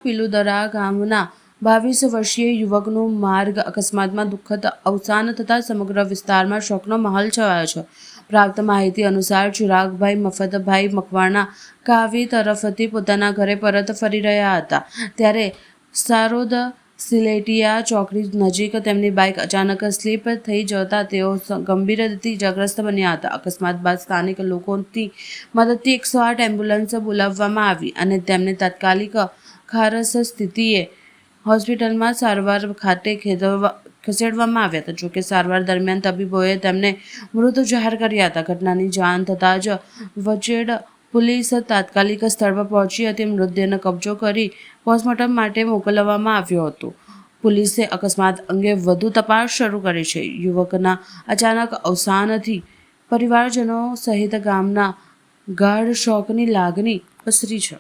પિલુદરા ગામના 22 વર્ષીય યુવકનું માર્ગ અકસ્માતમાં દુઃખદ અવસાન થતાં સમગ્ર વિસ્તારમાં શોકનો માહોલ છવાયો છે. પ્રાપ્ત માહિતી અનુસાર ચિરાગભાઈ મફતભાઈ મકવાણા કાવી તરફથી પોતાના ઘરે પરત ફરી રહ્યા હતા, ત્યારે સારોદ સિલેટિયા ચોકડી નજીક તેમની બાઇક અચાનક સ્લીપ થઈ જતા તેઓ ગંભીર રીતે ઇજાગ્રસ્ત બન્યા હતા. અકસ્માત બાદ સ્થાનિક લોકોની મદદથી 108 એમ્બ્યુલન્સ બોલાવવામાં આવી અને તેમને તાત્કાલિક ખારસ સ્થિતિએ હોસ્પિટલમાં સારવાર ખાતે ખસેડવામાં આવ્યા હતા. જોકે સારવાર દરમિયાન તબીબોએ તેમને મૃત જાહેર કર્યા હતા. ઘટનાની જાણ થતાં જ વચેડ પોલીસ તાત્કાલિક સ્થળ પર પહોંચી હતી. મૃતદેહનો કબજો કરી પોસ્ટમોર્ટમ માટે મોકલવામાં આવ્યો હતો. પોલીસે અકસ્માત અંગે વધુ તપાસ શરૂ કરી છે. યુવકના અચાનક અવસાનથી પરિવારજનો સહિત ગામના ગાઢ શોકની લાગણી પસરી છે.